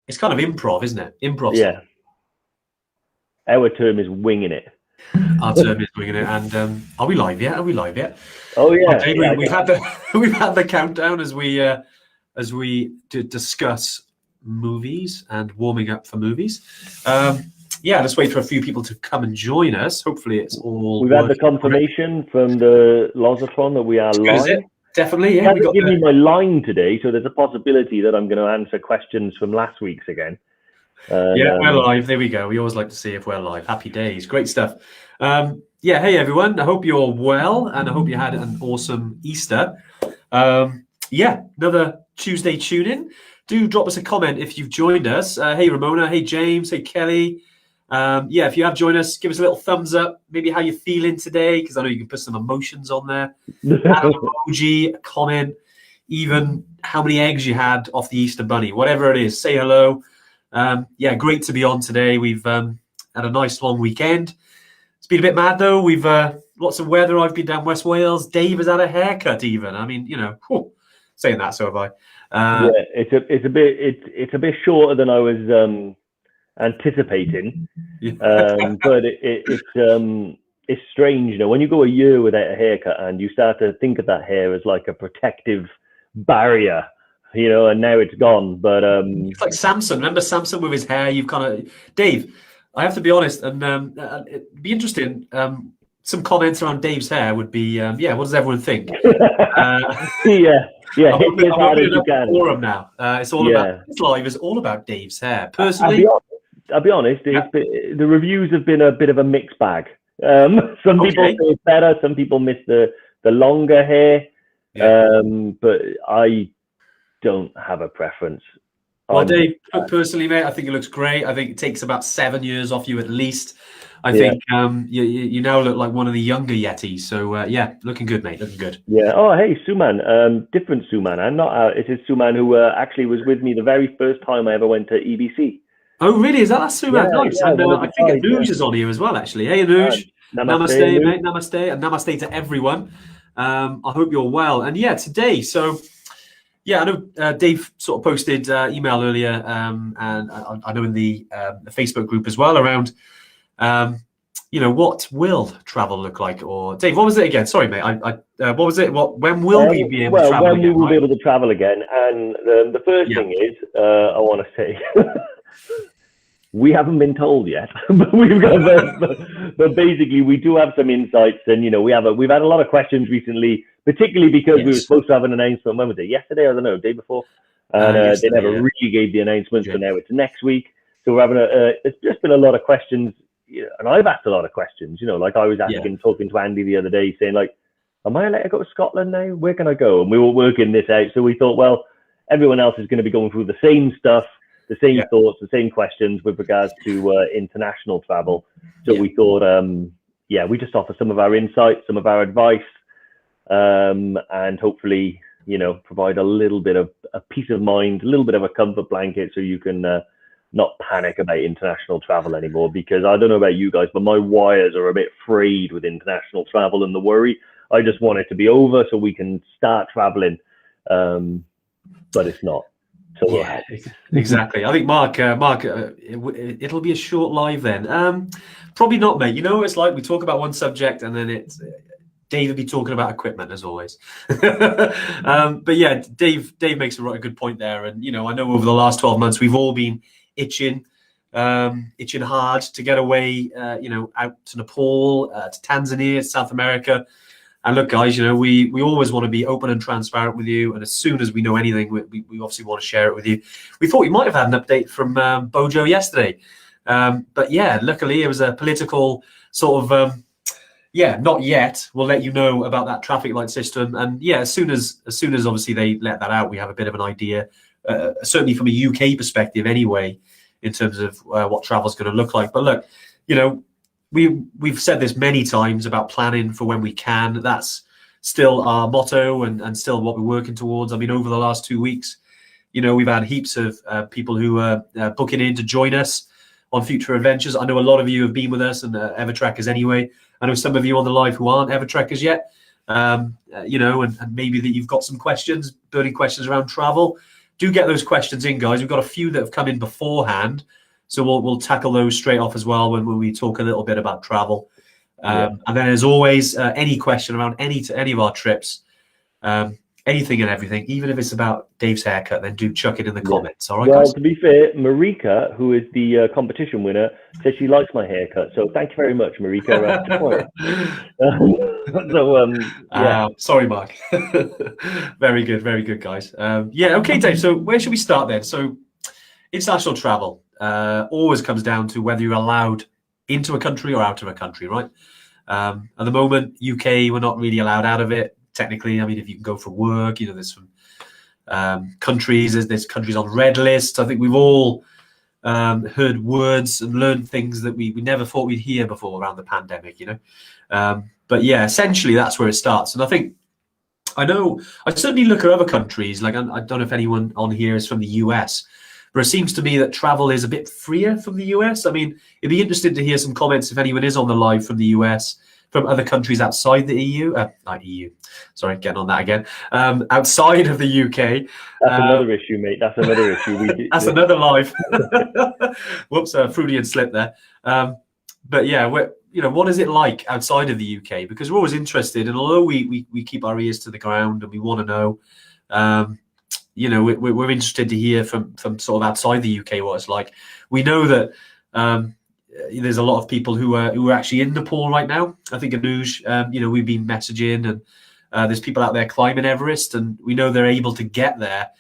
It's kind of improv, isn't it? Improv. Yeah. Our term is winging it. Our term is winging it. And are we live yet? Are we live yet? Oh yeah, Okay, yeah. we've had the we've had the countdown as we discuss movies and warming up for movies. Yeah, let's wait for a few people to come and join us. Hopefully, it's all. We've had the confirmation from the Lozatron that we are live. Definitely, yeah. He hasn't given me my line today, so there's a possibility that I'm going to answer questions from last week's again. Yeah, we're live. There we go. We always like to see if we're live. Happy days. Great stuff. Yeah, hey everyone. I hope you're well, and I hope you had an awesome Easter. Yeah, another Tuesday tune in. Do drop us a comment if you've joined us. Hey Ramona, hey James, hey Kelly. Yeah, if you have joined us, give us a little thumbs up. Maybe how you're feeling today, because I know you can put some emotions on there. Add an emoji, a comment, even how many eggs you had off the Easter Bunny. Whatever it is, say hello. Yeah, great to be on today. We've had a nice long weekend. It's been a bit mad though. We've lots of weather. I've been down West Wales. Dave has had a haircut even. I mean, you know, saying that, so have I. Yeah, it's a bit shorter than I was anticipating, but it's strange, you know, when you go a year without a haircut and you start to think of that hair as like a protective barrier, you know, and now it's gone. But it's like Samson. Remember Samson with his hair? You've kind of, Dave, I have to be honest, and it'd be interesting. Some comments around Dave's hair would be, yeah, what does everyone think? Yeah, forum now. It's all about this live is all about Dave's hair. Personally, I'll be honest. The reviews have been a bit of a mixed bag. Some people say it's better. Some people miss the longer hair. Yeah. But I don't have a preference. Well, Dave, personally, mate, I think it looks great. I think it takes about 7 years off you at least. I think you now look like one of the younger Yetis. So, yeah, looking good, mate. Looking good. Yeah. Oh, hey, Suman. Different Suman. I'm not. It is Suman who actually was with me the very first time I ever went to EBC. Oh, really? Is that Suman? Yeah, nice. Yeah, and I think Anuj is on here as well, actually. Hey, Anuj. Namaste, mate. Namaste. And namaste to everyone. I hope you're well. And, yeah, today, so... Yeah, I know Dave sort of posted email earlier, and I know in the Facebook group as well around, you know, what will travel look like? Or Dave, what was it again? Sorry, mate. What was it? When will we be able to travel again? When we will be able to travel again. And the first thing is, I want to say, we haven't been told yet, but we've got. But basically, we do have some insights, and you know, we've had a lot of questions recently. Particularly because we were supposed to have an announcement. When was it? Yesterday? I don't know. Day before. And they never really gave the announcement. So now it's next week. So we're having it's just been a lot of questions. And I've asked a lot of questions. You know, like I was talking to Andy the other day, saying like, "Am I allowed to go to Scotland now? Where can I go?" And we were working this out. So we thought, well, everyone else is going to be going through the same stuff, the same thoughts, the same questions with regards to international travel. So we thought, we just offer some of our insights, some of our advice. And hopefully, you know, provide a little bit of a peace of mind, a little bit of a comfort blanket so you can not panic about international travel anymore. Because I don't know about you guys, but my wires are a bit frayed with international travel and the worry. I just want it to be over so we can start traveling, but it's not. So yeah, exactly. I think Mark, it'll be a short live then. Probably not, mate. You know, it's like we talk about one subject and then it's... Dave would be talking about equipment as always. But yeah, Dave makes a good point there. And, you know, I know over the last 12 months, we've all been itching hard to get away, you know, out to Nepal, to Tanzania, to South America. And look, guys, you know, we always want to be open and transparent with you. And as soon as we know anything, we obviously want to share it with you. We thought we might have had an update from Bojo yesterday. But yeah, luckily it was a political sort of... yeah, not yet. We'll let you know about that traffic light system, and yeah, as soon as obviously they let that out, we have a bit of an idea, certainly from a UK perspective, anyway, in terms of what travel's going to look like. But look, you know, we've said this many times about planning for when we can. That's still our motto, and still what we're working towards. I mean, over the last 2 weeks, you know, we've had heaps of people who are booking in to join us on future adventures. I know a lot of you have been with us and EverTrekkers anyway. I know some of you on the live who aren't EverTrekkers yet, you know, and maybe that you've got some questions, burning questions around travel. do get those questions in, guys. We've got a few that have come in beforehand, so we'll tackle those straight off as well when we talk a little bit about travel. And then, as always, any question around any of our trips, anything and everything, even if it's about Dave's haircut, then do chuck it in the comments. All right, well, guys? to be fair, Marika, who is the competition winner, says she likes my haircut. So thank you very much, Marika. Sorry, Mark. Very good, guys. Okay, Dave. So where should we start then? So international travel always comes down to whether you're allowed into a country or out of a country, right? At the moment, UK, we're not really allowed out of it. Technically, I mean, if you can go for work, there's some countries, there's countries on red lists. I think we've all heard words and learned things that we never thought we'd hear before around the pandemic, But yeah, essentially that's where it starts. And I think, I certainly look at other countries, like I don't know if anyone on here is from the US, but it seems to me that travel is a bit freer from the US. I mean, it'd be interesting to hear some comments if anyone is on the live from the US, from other countries outside the EU, not EU, sorry, getting on that again, outside of the UK. That's another issue, mate. That's another issue. That's another live. Whoops, a Freudian slip there. But yeah, what is it like outside of the UK? Because we're always interested, and although we keep our ears to the ground and we want to know, we're interested to hear from sort of outside the UK what it's like. We know that there's a lot of people who are actually in Nepal right now. I think Anuj, we've been messaging, and there's people out there climbing Everest, and we know they're able to get there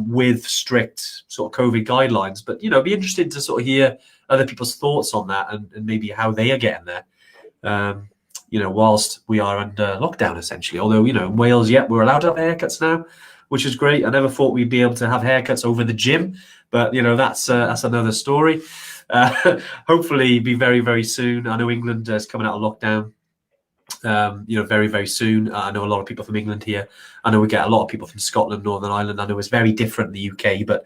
with strict sort of COVID guidelines. But it'd be interesting to sort of hear other people's thoughts on that and maybe how they are getting there. Whilst we are under lockdown essentially. Although in Wales, we're allowed to have haircuts now, which is great. I never thought we'd be able to have haircuts over the gym, but that's another story. Hopefully be very, very soon. I know England is coming out of lockdown, very, very soon. I know a lot of people from England here. I know we get a lot of people from Scotland, Northern Ireland. I know it's very different in the UK, but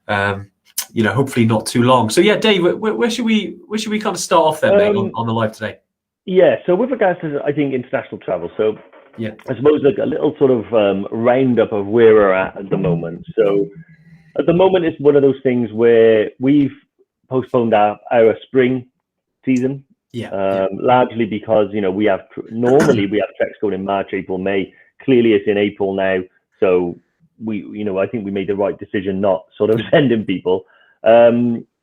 hopefully not too long. So yeah, Dave, where should we kind of start off then, mate, on the live today? Yeah, so with regards to, I think, international travel, so yeah, I suppose like a little sort of roundup of where we're at the moment. So at the moment, it's one of those things where we've postponed our spring season, largely because normally we have treks going in March, April, May. Clearly, it's in April now, so I think we made the right decision not sort of sending people.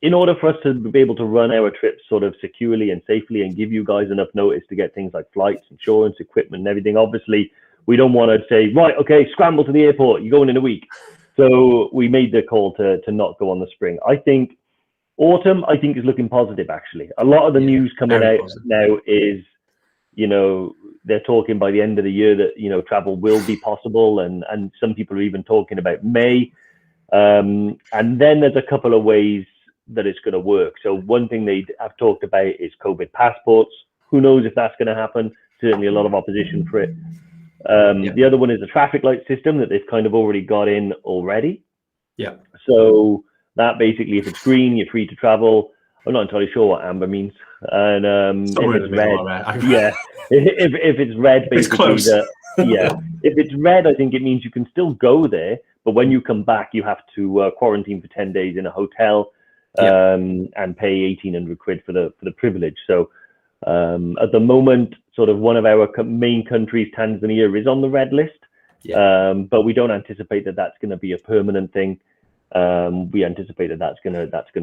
In order for us to be able to run our trips sort of securely and safely and give you guys enough notice to get things like flights, insurance, equipment, and everything. Obviously, we don't want to say, right, okay, scramble to the airport, you're going in a week. So we made the call to not go on the spring. I think autumn, is looking positive, actually. A lot of the news coming out now is, they're talking by the end of the year that, travel will be possible. And some people are even talking about May. And then there's a couple of ways that it's going to work. So one thing they have talked about is COVID passports. Who knows if that's going to happen? Certainly a lot of opposition for it. The other one is the traffic light system that they've kind of already got in already. Yeah. So that basically, if it's green, you're free to travel. I'm not entirely sure what amber means. And if it's red, if it's red, basically, if it's red, I think it means you can still go there, but when you come back, you have to quarantine for 10 days in a hotel and pay 1,800 quid for the privilege. So at the moment, sort of one of our main countries, Tanzania, is on the red list, but we don't anticipate that that's going to be a permanent thing. We anticipate that that's going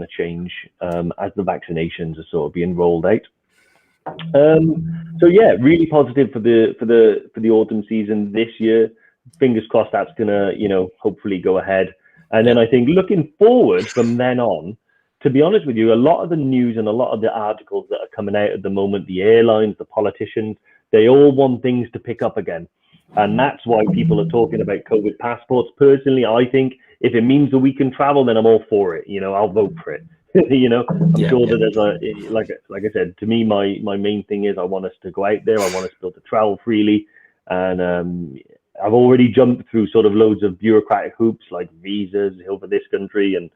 to change as the vaccinations are sort of being rolled out. So yeah, really positive for the autumn season this year. Fingers crossed that's going to hopefully go ahead. And then I think looking forward from then on, to be honest with you, a lot of the news and a lot of the articles that are coming out at the moment, the airlines, the politicians, they all want things to pick up again. And that's why people are talking about COVID passports. Personally, I think if it means that we can travel, then I'm all for it. I'll vote for it. I'm sure that there's like I said, to me, my main thing is I want us to go out there. I want us to be able to travel freely. And I've already jumped through sort of loads of bureaucratic hoops like visas over this country and,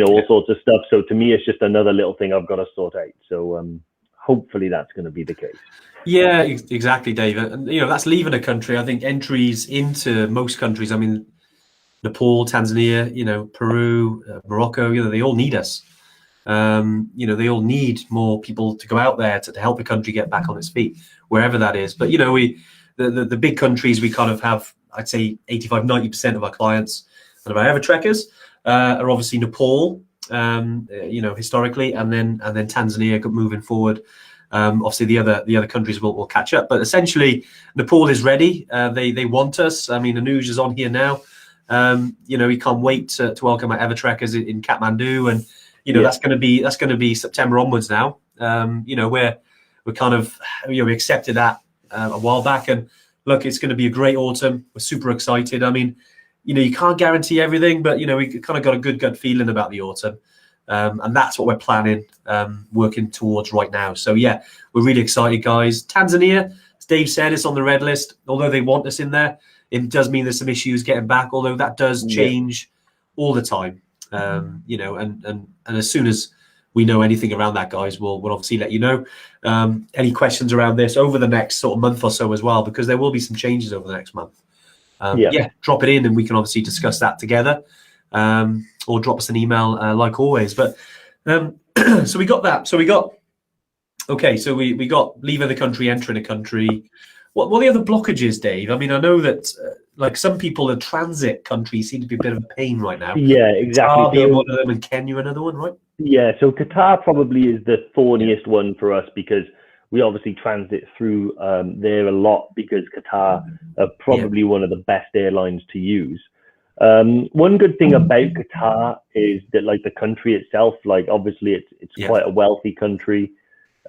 all sorts of stuff. So to me, it's just another little thing I've got to sort out. So hopefully that's going to be the case. Yeah, exactly, Dave. And, that's leaving a country. I think entries into most countries, I mean, Nepal, Tanzania, Peru, Morocco, they all need us. They all need more people to go out there to help the country get back on its feet, wherever that is. But, the big countries, we kind of have, I'd say 85, 90% of our clients and of our EverTrekkers are obviously Nepal, historically, and then Tanzania moving forward. Obviously the other countries will catch up, but essentially Nepal is ready. They want us. I mean, Anuj is on here now. He can't wait to welcome our EverTrekkers in Kathmandu, and that's going to be September onwards now. We're kind of we accepted that a while back, and look, it's going to be a great autumn. We're super excited. I mean, you can't guarantee everything, but we kind of got a good gut feeling about the autumn. And that's what we're planning, working towards right now. So yeah, we're really excited, guys. Tanzania, as Dave said, it's on the red list. Although they want us in there, it does mean there's some issues getting back. Although that does change all the time, and as soon as we know anything around that, guys, we'll obviously let you know. Any questions around this over the next sort of month or so as well, because there will be some changes over the next month. Drop it in, and we can obviously discuss that together. Or drop us an email, like always. But so we got that. So we got leaving the country, entering a country. What are the other blockages, Dave? I mean, I know that like some people, the transit countries seem to be a bit of a pain right now. Yeah, exactly. Qatar being one of them, and Kenya another one, right? Yeah, so Qatar probably is the thorniest one for us, because we obviously transit through there a lot, because Qatar are probably one of the best airlines to use. One good thing about Qatar is that, like, the country itself, like, obviously it's quite a wealthy country,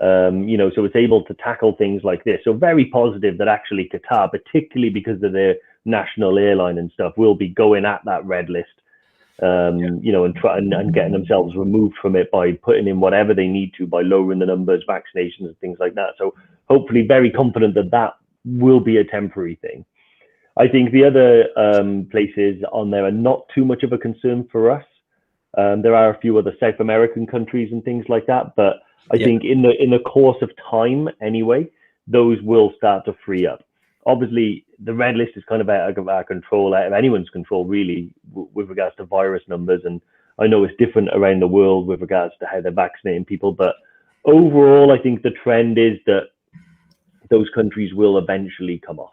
so it's able to tackle things like this. So very positive that actually Qatar, particularly because of their national airline and stuff, will be going at that red list, and try and getting themselves removed from it by putting in whatever they need to, by lowering the numbers, vaccinations and things like that. So hopefully very confident that will be a temporary thing. I think the other places on there are not too much of a concern for us. There are a few other South American countries and things like that, but I think in the course of time anyway, those will start to free up. Obviously, the red list is kind of out of our control, out of anyone's control, really, with regards to virus numbers. And I know it's different around the world with regards to how they're vaccinating people, but overall, I think the trend is that those countries will eventually come off.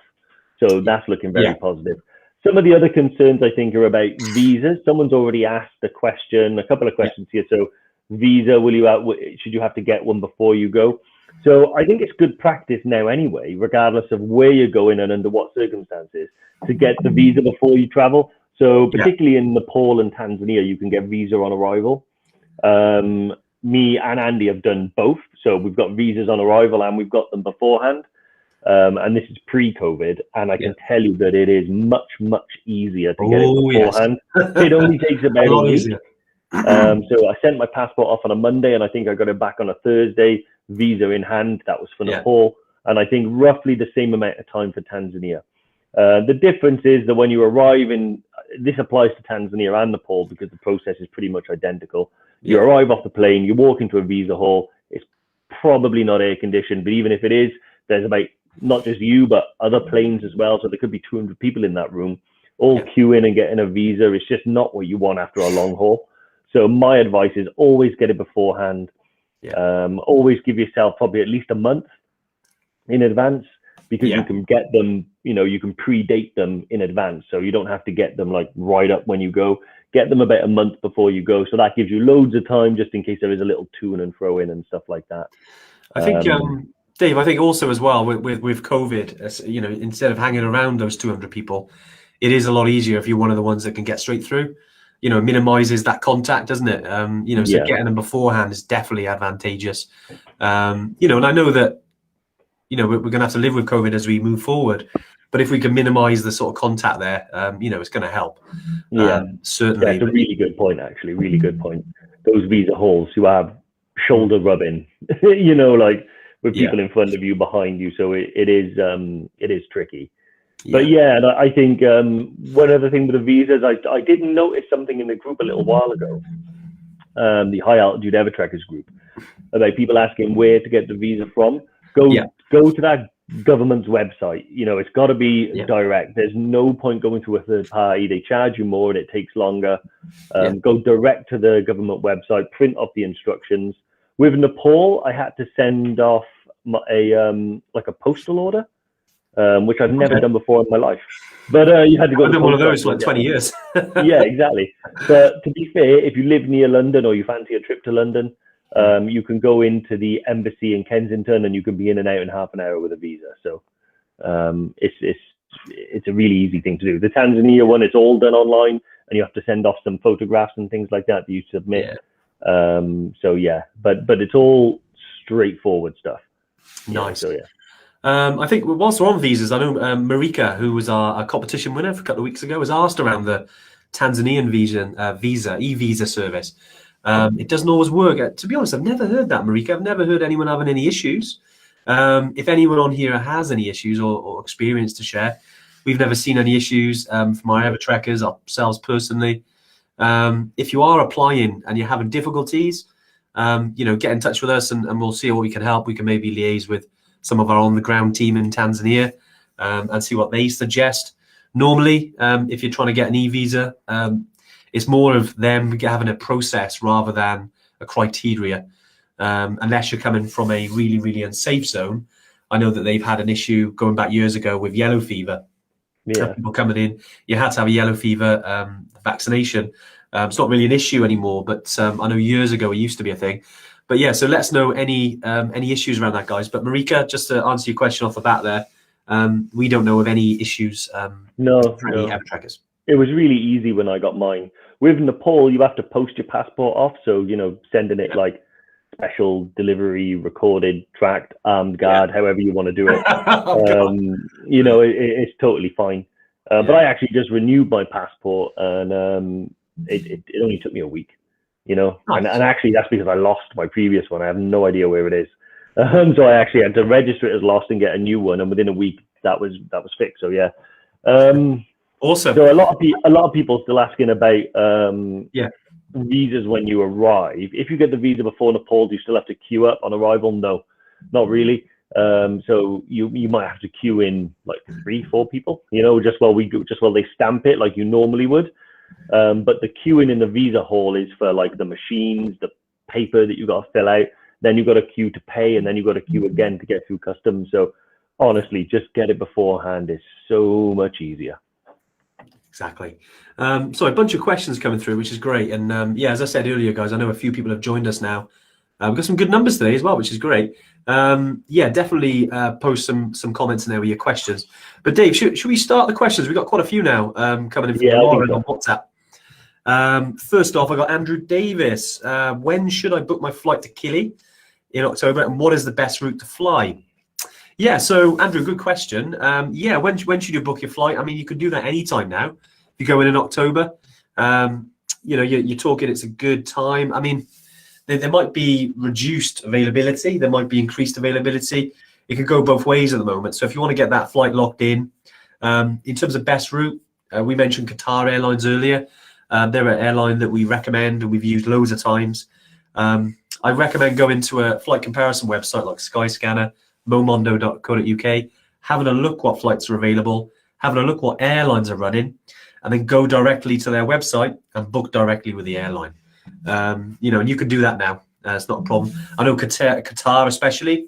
So that's looking very positive. Some of the other concerns, I think, are about visas. Someone's already asked a couple of questions here. So visa, should you have to get one before you go? So I think it's good practice now anyway, regardless of where you're going and under what circumstances, to get the visa before you travel. So particularly in Nepal and Tanzania, you can get visa on arrival. Me and Andy have done both. So we've got visas on arrival and we've got them beforehand. And this is pre-COVID, and I can tell you that it is much, much easier to get it beforehand. It only takes about a week. So I sent my passport off on a Monday, and I think I got it back on a Thursday, visa in hand. That was for Nepal, and I think roughly the same amount of time for Tanzania. The difference is that when you arrive this applies to Tanzania and Nepal, because the process is pretty much identical. You arrive off the plane, you walk into a visa hall. It's probably not air conditioned, but even if it is, there's about, not just you, but other planes as well. So there could be 200 people in that room, all queuing and getting a visa. It's just not what you want after a long haul. So my advice is always get it beforehand. Always give yourself probably at least a month in advance, because you can get them, you can predate them in advance. So you don't have to get them like right up when you go. Get them about a month before you go. So that gives you loads of time, just in case there is a little to and fro in and stuff like that. I think, Dave, I think also as well with COVID, instead of hanging around those 200 people, it is a lot easier if you're one of the ones that can get straight through. Minimizes that contact, doesn't it? So getting them beforehand is definitely advantageous. And I know that, we're going to have to live with COVID as we move forward, but if we can minimize the sort of contact there, it's going to help. Certainly. That's a really good point, actually. Really good point. Those visa halls who have shoulder rubbing, like, with people in front of you, behind you. So it is tricky. But I think one other thing with the visas, I did notice something in the group a little while ago, the High Altitude EverTrekkers group, about people asking where to get the visa from. Go to that government's website. It's got to be direct. There's no point going through a third party. They charge you more and it takes longer. Go direct to the government website, print off the instructions. With Nepal, I had to send off a postal order, which I've never done before in my life. But you had to go. I've done one of those for like 20 years. Yeah, exactly. But to be fair, if you live near London or you fancy a trip to London, you can go into the embassy in Kensington and you can be in and out in half an hour with a visa. So it's a really easy thing to do. The Tanzania one, it's all done online, and you have to send off some photographs and things like that you submit. So yeah, but it's all straightforward stuff. Nice. So yeah. I think whilst we're on visas, I know Marika, who was our competition winner for a couple of weeks ago, was asked around the Tanzanian e-visa service. It doesn't always work. To be honest, I've never heard that, Marika. I've never heard anyone having any issues. If anyone on here has any issues or experience to share, we've never seen any issues from our EverTrekkers, ourselves personally. If you are applying and you're having difficulties, get in touch with us and we'll see how we can help. We can maybe liaise with some of our on-the-ground team in Tanzania and see what they suggest. Normally, if you're trying to get an e-visa, it's more of them having a process rather than a criteria. Unless you're coming from a really, really unsafe zone. I know that they've had an issue going back years ago with yellow fever. Yeah. People coming in, you had to have a yellow fever vaccination. It's not really an issue anymore, but I know years ago it used to be a thing. But yeah, so let us know any issues around that, guys. But Marika, just to answer your question off the bat there, we don't know of any issues for any EverTrekkers. It was really easy when I got mine. With Nepal, you have to post your passport off. So, sending it like special delivery, recorded, tracked, armed guard, however you want to do it. It's totally fine. But I actually just renewed my passport and it only took me a week, Nice. And actually that's because I lost my previous one. I have no idea where it is. So I actually had to register it as lost and get a new one. And within a week that was fixed. So yeah. Awesome. So a lot of people still asking about visas when you arrive. If you get the visa before Nepal, do you still have to queue up on arrival? No, not really. So you might have to queue in like 3-4 people, just while they stamp it like you normally would. But the queuing in the visa hall is for like the machines, the paper that you got to fill out. Then you got to queue to pay, and then you got to queue again to get through customs. So honestly, just get it beforehand. It's so much easier. Exactly. So a bunch of questions coming through, which is great. And as I said earlier, guys, I know a few people have joined us now. We've got some good numbers today as well, which is great. Definitely post some comments in there with your questions. But Dave, should we start the questions? We've got quite a few now coming in from Lauren on WhatsApp. First off, I got Andrew Davis. When should I book my flight to Kili in October, and what is the best route to fly? Yeah, so Andrew, good question. When should you book your flight? I mean, you could do that anytime now. If you go in October, you're talking it's a good time. I mean, there might be reduced availability. There might be increased availability. It could go both ways at the moment. So if you want to get that flight locked in terms of best route, we mentioned Qatar Airlines earlier. They're an airline that we recommend and we've used loads of times. I recommend going to a flight comparison website like Skyscanner, momondo.co.uk, having a look what flights are available, having a look what airlines are running, and then go directly to their website and book directly with the airline. And you can do that now. It's not a problem. I know Qatar especially,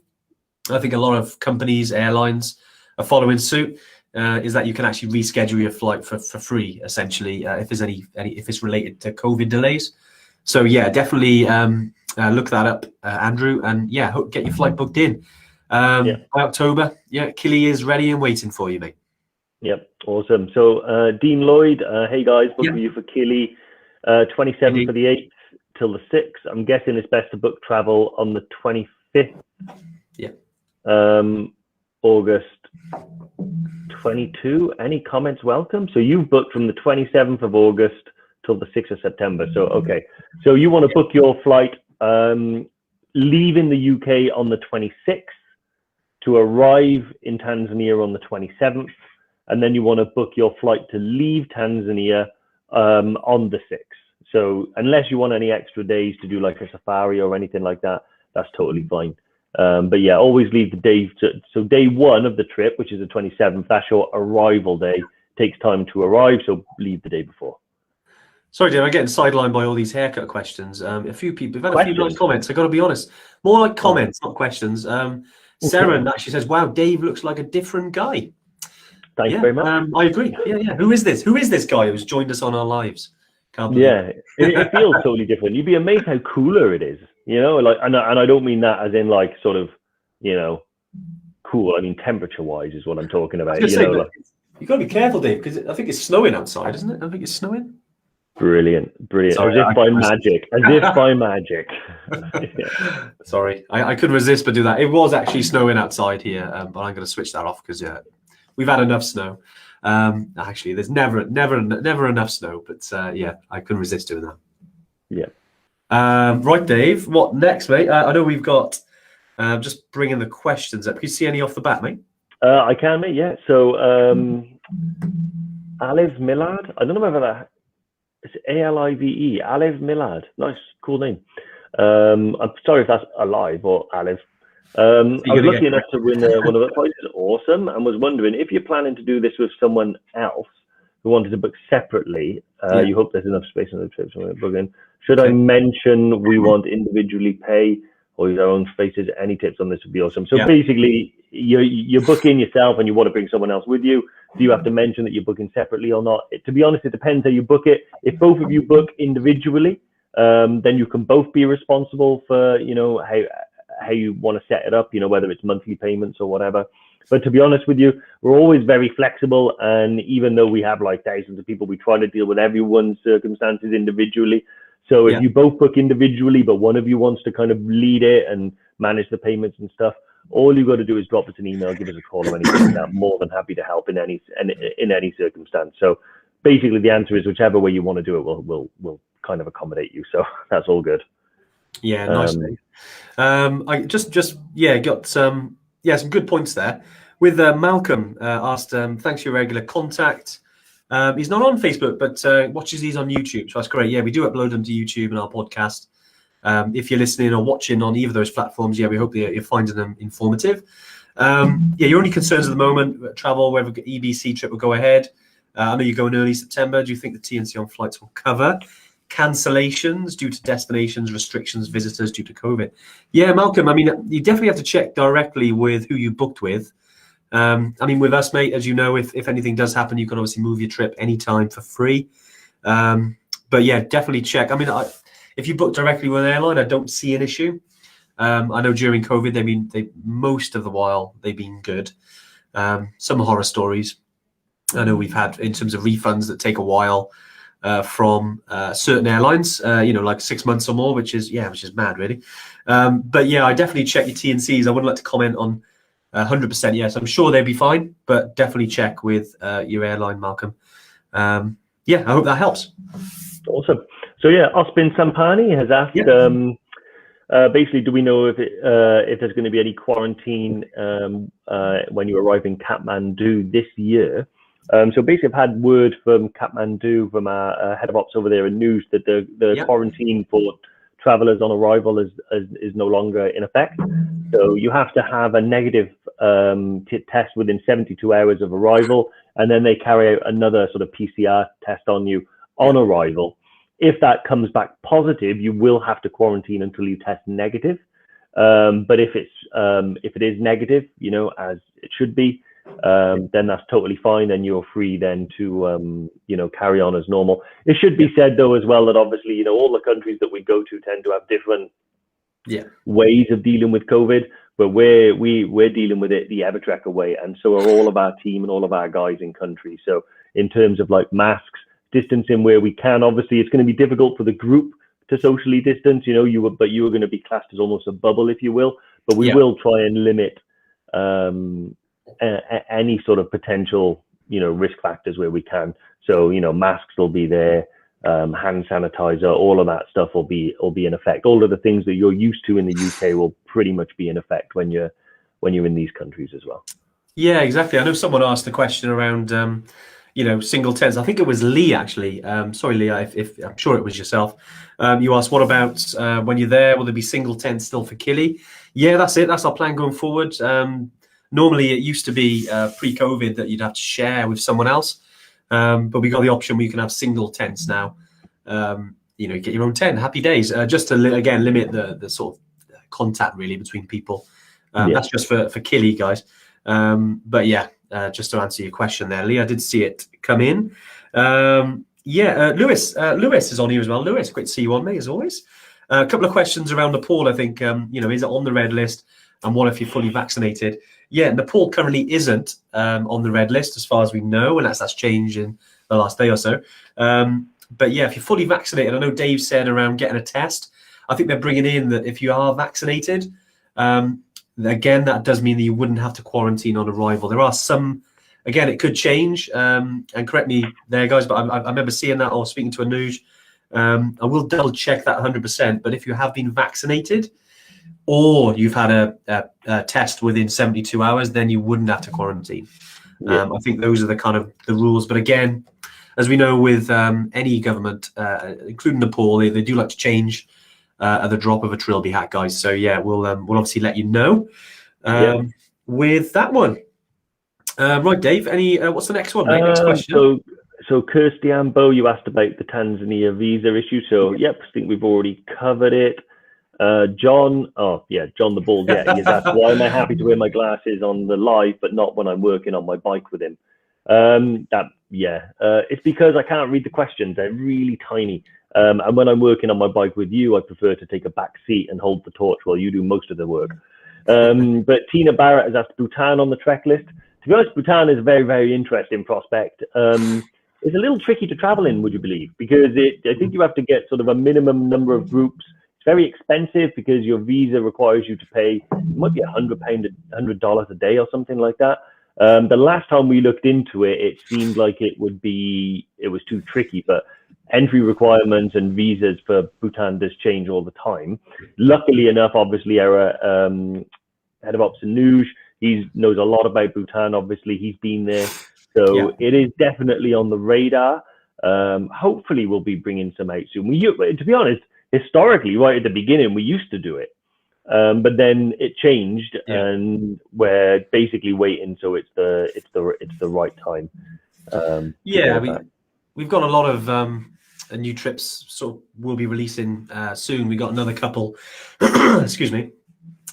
I think a lot of companies, airlines are following suit, is that you can actually reschedule your flight for free, essentially, if there's if it's related to COVID delays. So yeah, definitely look that up, Andrew, and get your flight booked in. By October, Kili is ready and waiting for you, mate. Yep, awesome. So Dean Lloyd, hey guys, book you for Kili, 27th for the 8th till the 6th. I'm guessing it's best to book travel on the 25th. Yeah. August 22. Any comments welcome? So you've booked from the 27th of August till the 6th of September. So okay, so you want to book your flight leaving the UK on the 26th to arrive in Tanzania on the 27th, and then you want to book your flight to leave Tanzania on the 6th. So unless you want any extra days to do like a safari or anything like that, that's totally fine. But yeah, always leave the day. So day one of the trip, which is the 27th, that's your arrival day. Takes time to arrive, so leave the day before. Sorry, Dave, I'm getting sidelined by all these haircut questions. A few people, we've had a few nice Questions? comments. I got to be honest, more like comments, not questions. Sarah actually says, "Wow, Dave looks like a different guy." Thanks very much. I agree. Yeah. Who is this? Who is this guy who's joined us on our lives? Can't believe it feels totally different. You'd be amazed how cooler it is. You know, like, and I don't mean that as in like sort of, you know, cool. I mean temperature-wise is what I'm talking about. You know, like, you got to be careful, Dave, because I think it's snowing outside, isn't it? I think it's snowing. Brilliant. Sorry, as if by magic. As if by magic. Sorry, I couldn't resist but do that. It was actually snowing outside here, but I'm going to switch that off because we've had enough snow. Actually, there's never enough snow, but I couldn't resist doing that. Yeah. Right, Dave. What next, mate? I know we've got just bringing the questions up. Can you see any off the bat, mate? I can, mate. Yeah. So, Alive Millard. I don't know whether that. It's Alive. Alive Millard. Nice, cool name. I'm sorry if that's alive or Alive. I was lucky enough to win one of the prizes. Awesome. And was wondering if you're planning to do this with someone else who wanted to book separately. You hope there's enough space on the trip so booking. Should I mention we want individually pay or use our own spaces? Any tips on this would be awesome. So basically, you're booking yourself and you want to bring someone else with you. Do you have to mention that you're booking separately or not? To be honest, it depends how you book it. If both of you book individually, then you can both be responsible for, you know, how you want to set it up, you know, whether it's monthly payments or whatever. But to be honest with you, we're always very flexible. And even though we have like thousands of people, we try to deal with everyone's circumstances individually. So if you both book individually, but one of you wants to kind of lead it and manage the payments and stuff, all you got to do is drop us an email, give us a call or anything. I'm more than happy to help in any circumstance. So basically the answer is whichever way you want to do it, we'll kind of accommodate you. So that's all good. Yeah, nice. I got some good points there. With Malcolm asked, thanks for your regular contact. He's not on Facebook, but watches these on YouTube, so that's great. Yeah, we do upload them to YouTube and our podcast. If you're listening or watching on either of those platforms, we hope that you're finding them informative. Your only concerns at the moment, travel, whether EBC trip will go ahead. I know you're going early September. Do you think the TNC on flights will cover cancellations due to destinations, restrictions, visitors due to COVID? Yeah, Malcolm, I mean, you definitely have to check directly with who you booked with. I mean, with us, mate, as you know, if anything does happen, you can obviously move your trip anytime for free. But yeah, definitely check. I mean, if you book directly with an airline, I don't see an issue. I know during COVID, most of the while they've been good. Some horror stories I know we've had in terms of refunds that take a while from certain airlines, like 6 months or more, which is mad, really. But yeah, I definitely check your T&Cs. I wouldn't like to comment on 100% yes. I'm sure they'll be fine, but definitely check with your airline, Malcolm. I hope that helps. Awesome. So yeah, Ospin Sampani has asked, basically, do we know if there's going to be any quarantine when you arrive in Kathmandu this year? So basically, I've had word from Kathmandu, from our head of ops over there in news, that the quarantine for travelers on arrival is no longer in effect. So you have to have a negative test within 72 hours of arrival, and then they carry out another sort of PCR test on you on arrival. If that comes back positive, you will have to quarantine until you test negative. But if it is negative, as it should be, then that's totally fine. Then you're free then to carry on as normal. It should be said though as well that obviously all the countries that we go to tend to have different ways of dealing with COVID, but we're dealing with it the EverTrek way, and so are all of our team and all of our guys in country. So in terms of like masks, distancing where we can, obviously it's going to be difficult for the group to socially distance, you are going to be classed as almost a bubble, if you will, but we will try and limit any sort of potential risk factors where we can. So masks will be there, hand sanitizer, all of that stuff will be in effect. All of the things that you're used to in the UK will pretty much be in effect when you're in these countries as well. Yeah, exactly. I know someone asked the question around single tents. I think it was Lee actually. Sorry, Lee, if I'm sure it was yourself. You asked, what about when you're there? Will there be single tents still for Killy? Yeah, that's it. That's our plan going forward. Normally, it used to be pre-COVID that you'd have to share with someone else, but we got the option where you can have single tents now. You get your own tent. Happy days. Just to again limit the sort of contact really between people. That's just for Killy guys. But yeah. Just to answer your question there, Lee, I did see it come in. Lewis is on here as well. Lewis, great to see you on, mate, as always. A couple of questions around Nepal, I think. Is it on the red list? And what if you're fully vaccinated? Yeah, Nepal currently isn't on the red list as far as we know, unless that's changed in the last day or so. But yeah, if you're fully vaccinated, I know Dave said around getting a test. I think they're bringing in that if you are vaccinated, again, that does mean that you wouldn't have to quarantine on arrival. There are some, again, it could change, and correct me there, guys, but I remember seeing that or speaking to Anuj. I will double check that 100%, but if you have been vaccinated or you've had a test within 72 hours, then you wouldn't have to quarantine. I think those are the kind of the rules. But again, as we know with any government, including Nepal, they do like to change at the drop of a trilby hat, guys. So yeah, we'll obviously let you know with that one. Right, Dave. What's the next one, mate? Next question. So Kirsty Ambo, you asked about the Tanzania visa issue. So I think we've already covered it. John the Bald. Yeah, he's asked, why am I happy to wear my glasses on the live, but not when I'm working on my bike with him? It's because I can't read the questions. They're really tiny. And when I'm working on my bike with you, I prefer to take a back seat and hold the torch while you do most of the work. But Tina Barrett has asked Bhutan on the trek list. To be honest, Bhutan is a very, very interesting prospect. It's a little tricky to travel in, would you believe? Because I think you have to get sort of a minimum number of groups. It's very expensive because your visa requires you to pay, it might be $100 a day or something like that. The last time we looked into it, it seemed like it was too tricky, but entry requirements and visas for Bhutan does change all the time. Luckily enough, obviously, our head of ops, Anuj, he knows a lot about Bhutan. Obviously, he's been there. So it is definitely on the radar. Hopefully, we'll be bringing some out soon. To be honest, historically, right at the beginning, we used to do it. But then it changed, and we're basically waiting. So it's the right time. We've got a lot of new trips. So we'll be releasing soon. We got another couple. Excuse me.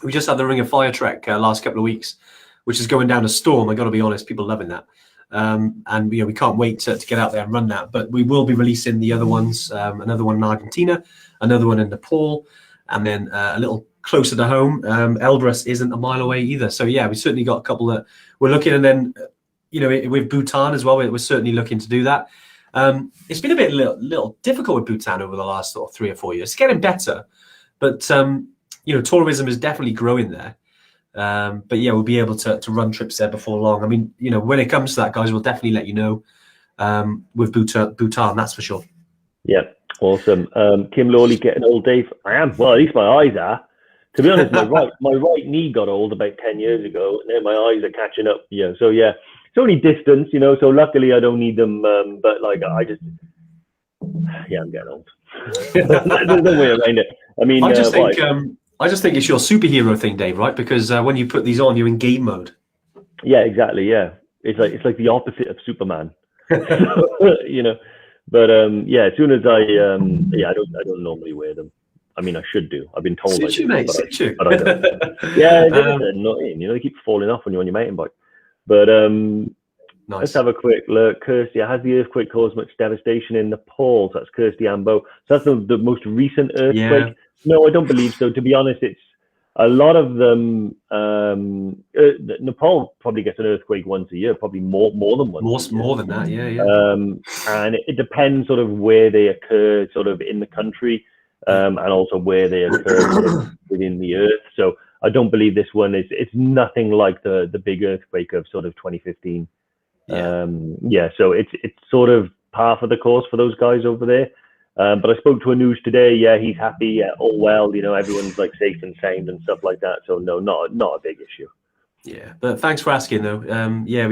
We just had the Ring of Fire trek last couple of weeks, which is going down a storm. I got to be honest, people loving that. And we can't wait to get out there and run that. But we will be releasing the other ones. Another one in Argentina, another one in Nepal, and then a little closer to home. Elbrus isn't a mile away either. So yeah, we certainly got a couple that we're looking, and then with Bhutan as well, we're certainly looking to do that. It's been a bit little difficult with Bhutan over the last sort of 3 or 4 years. It's getting better, but tourism is definitely growing there. But yeah, we'll be able to run trips there before long. I mean, when it comes to that, guys, we'll definitely let you know with Bhutan, that's for sure. Yeah, awesome. Kim Lawley getting old, Dave. I am. Well, at least my eyes are. To be honest, my right knee got old about 10 years ago, and then my eyes are catching up. Yeah, so yeah, it's only distance, so luckily I don't need them. But like I'm getting old. There's no way around it. I mean, I just think it's your superhero thing, Dave, right? Because when you put these on, you're in game mode. Yeah, exactly. Yeah, it's like the opposite of Superman. But as soon as I don't normally wear them. I mean, I should do. I've been told I do, but I don't. Yeah, they're annoying. They keep falling off when you're on your mountain bike. But nice. Let's have a quick look. Kirsty, has the earthquake caused much devastation in Nepal? So that's Kirsty Ambo. So that's the most recent earthquake. Yeah. No, I don't believe so. To be honest, it's a lot of them. Nepal probably gets an earthquake once a year, probably more than once. More than that, yeah. And it depends sort of where they occur, sort of in the country, and also where they occur sort of within the earth. So I don't believe this one is. It's nothing like the big earthquake of sort of 2015. So it's sort of par for the course for those guys over there. But I spoke to Anuj today. Yeah, he's happy. All well. Everyone's like safe and sound and stuff like that. So no, not a big issue. Yeah, but thanks for asking though. Yeah,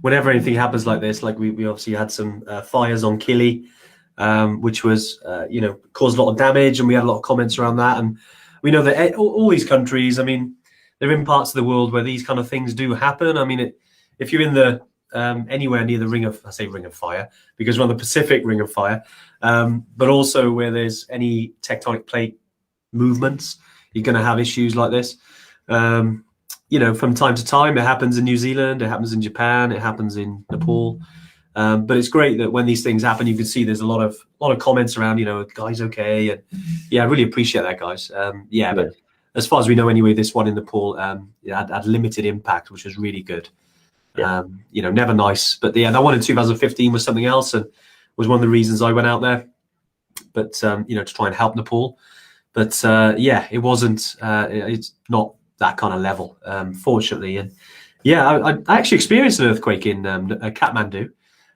whenever anything happens like this, like we obviously had some fires on Killy, which was caused a lot of damage, and we had a lot of comments around that. And we know that all these countries, I mean, they're in parts of the world where these kind of things do happen. I mean, if you're in the anywhere near the ring of fire, because we're on the Pacific Ring of Fire, but also where there's any tectonic plate movements, you're going to have issues like this. From time to time, it happens in New Zealand, it happens in Japan, it happens in Nepal. But it's great that when these things happen, you can see there's a lot of comments around, guys, okay, and yeah, I really appreciate that, guys. But as far as we know, anyway, this one in Nepal had limited impact, which was really good. Never nice, but yeah, that one in 2015 was something else, and was one of the reasons I went out there. But to try and help Nepal. But it wasn't. It's not that kind of level, fortunately. And I actually experienced an earthquake in Kathmandu.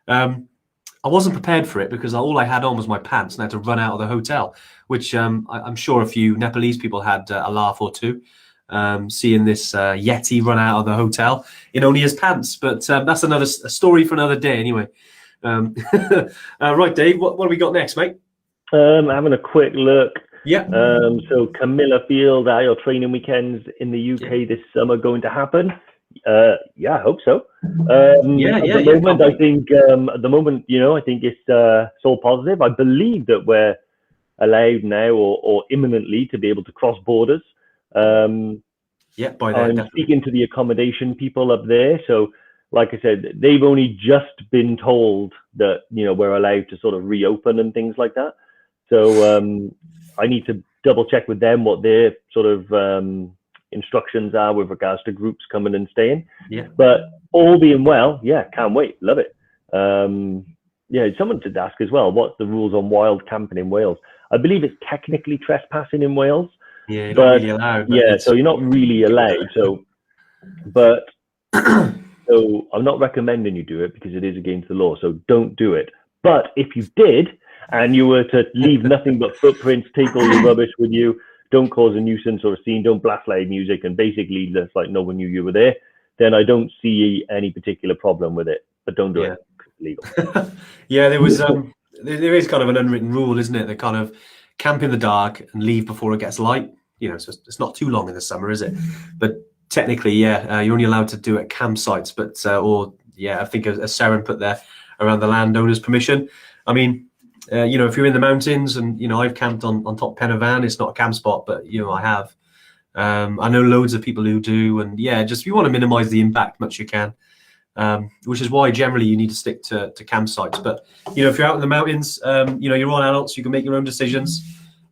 I wasn't prepared for it because all I had on was my pants, and I had to run out of the hotel, which I'm sure a few Nepalese people had a laugh or two, seeing this Yeti run out of the hotel in only his pants. But that's a story for another day anyway. Right, Dave, what have we got next, mate? Having a quick look. Yeah. So Camilla Field, are your training weekends in the UK this summer going to happen? I hope so. At the moment, I think I think it's all positive. I believe that we're allowed now or imminently to be able to cross borders. I'm speaking to the accommodation people up there. So, like I said, they've only just been told that, we're allowed to sort of reopen and things like that. So I need to double check with them what their sort of instructions are with regards to groups coming and staying. Yeah. But all being well, can't wait. Love it. Someone did ask as well, what's the rules on wild camping in Wales? I believe it's technically trespassing in Wales. Yeah, you're not really allowed. So you're not really allowed. So I'm not recommending you do it because it is against the law. So don't do it. But if you did, and you were to leave nothing but footprints, take all your rubbish with you, don't cause a nuisance or a scene, don't blast loud music, and basically just like no one knew you were there, then I don't see any particular problem with it. But don't do it. It's legal. There was there is kind of an unwritten rule, isn't it? They kind of camp in the dark and leave before it gets light. So it's not too long in the summer, is it? But technically, you're only allowed to do it at campsites. But I think as Saren put there, around the landowner's permission. I mean, if you're in the mountains, and I've camped on top Pen y Fan. It's not a camp spot, but I have. I know loads of people who do, and just you want to minimize the impact much you can, which is why generally you need to stick to campsites. But if you're out in the mountains, you're all adults, you can make your own decisions.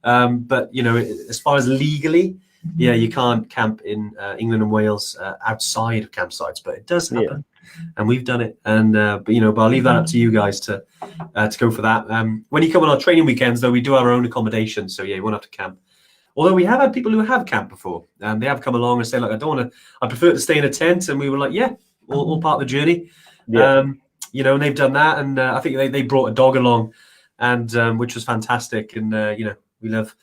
But as far as legally, you can't camp in England and Wales outside of campsites, but it does happen. And we've done it, and but I'll leave that up to you guys to go for that. When you come on our training weekends, though, we do our own accommodation, so you won't have to camp. Although we have had people who have camped before, they have come along and say, "Look, I prefer to stay in a tent," and we were like, all part of the journey. And they've done that, and I think they brought a dog along, and which was fantastic, and we love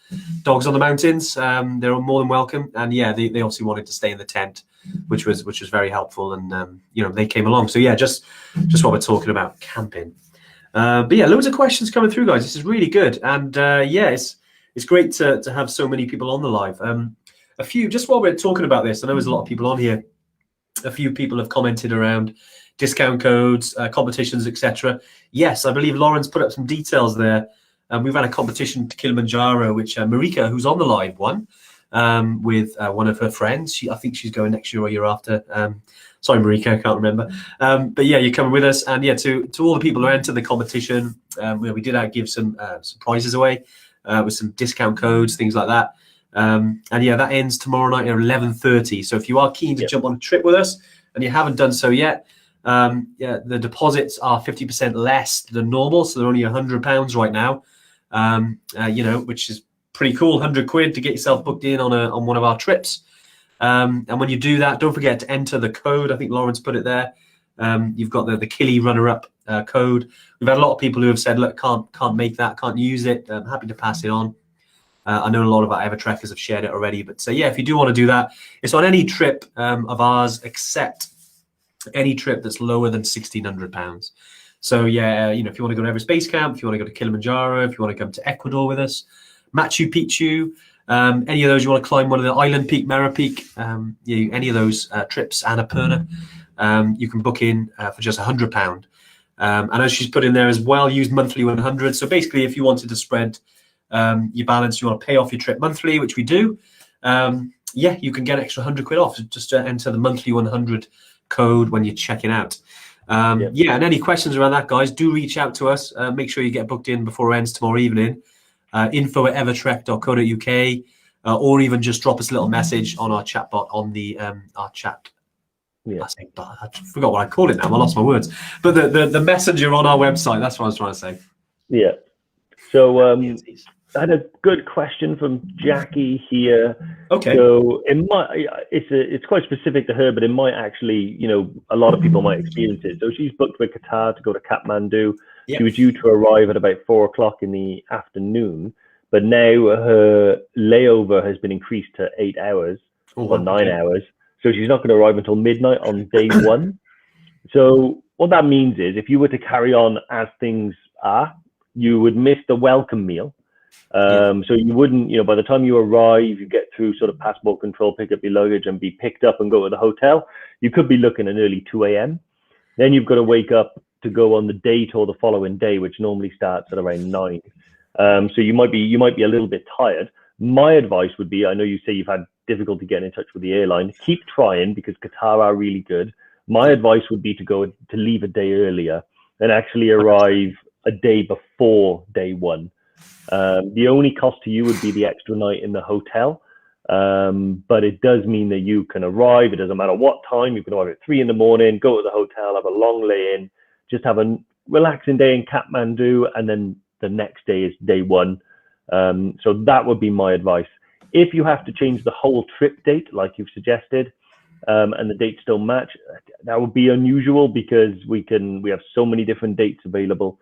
dogs on the mountains. They're more than welcome, and they obviously wanted to stay in the tent, which was very helpful, and they came along. So just what we're talking about, camping. But loads of questions coming through, guys. This is really good, and it's great to have so many people on the live. A few, just while we're talking about this, I know there's a lot of people on here. A few people have commented around discount codes, competitions, etc. Yes, I believe Lauren's put up some details there. We've had a competition to Kilimanjaro, which Marika, who's on the live, won with one of her friends. I think she's going next year or year after. Sorry, Marika, I can't remember. But you're coming with us. And to all the people who entered the competition, we did give some prizes away with some discount codes, things like that. And that ends tomorrow night at 11:30. So if you are keen to jump on a trip with us and you haven't done so yet, the deposits are 50% less than normal. So they're only £100 right now. Which is pretty cool. 100 quid to get yourself booked in on one of our trips. And when you do that, don't forget to enter the code. I think Lawrence put it there. You've got the Killy runner-up code. We've had a lot of people who have said, look, can't make that, can't use it. I'm happy to pass it on. I know a lot of our EverTrekkers have shared it already, but yeah, if you do want to do that, it's on any trip of ours except any trip that's lower than £1,600. So yeah, you know, if you want to go to Everest Base Camp, if you want to go to Kilimanjaro, if you want to come to Ecuador with us, Machu Picchu, any of those, you want to climb one of the Island Peak, Mera Peak, any of those trips, Annapurna, you can book in for just £100. And as she's put in there as well, use monthly 100. So basically, if you wanted to spread your balance, you want to pay off your trip monthly, which we do, yeah, you can get an extra £100 off. Just enter the monthly 100 code when you're checking out. Yeah, and any questions around that, guys, do reach out to us. Make sure you get booked in before it ends tomorrow evening. info@evertrek.co.uk, or even just drop us a little message on our chat bot on the our chat. I forgot what I call it now. I lost my words. But the messenger on our website. That's what I was trying to say. Yeah. So I had a good question from Jackie here. Okay. So it's quite specific to her, but it might actually, you know, a lot of people might experience it. So she's booked with Qatar to go to Kathmandu. Yep. She was due to arrive at about 4 o'clock in the afternoon, but now her layover has been increased to 8 hours, or 9 hours. So she's not going to arrive until midnight on day one. So what that means is if you were to carry on as things are, you would miss the welcome meal. So you wouldn't, you know, by the time you arrive, you get through sort of passport control, pick up your luggage and be picked up and go to the hotel. You could be looking at early 2 a.m. Then you've got to wake up to go on the date or the following day, which normally starts at around 9. So you might be a little bit tired. My advice would be, I know you say you've had difficulty getting in touch with the airline. Keep trying because Qatar are really good. My advice would be to leave a day earlier and actually arrive a day before day one. The only cost to you would be the extra night in the hotel, but it does mean that you can arrive. It doesn't matter what time. You can arrive at 3 in the morning, go to the hotel, have a long lay-in, just have a relaxing day in Kathmandu, and then the next day is day one. So that would be my advice. If you have to change the whole trip date, like you've suggested, and the dates don't match, that would be unusual because we have so many different dates available.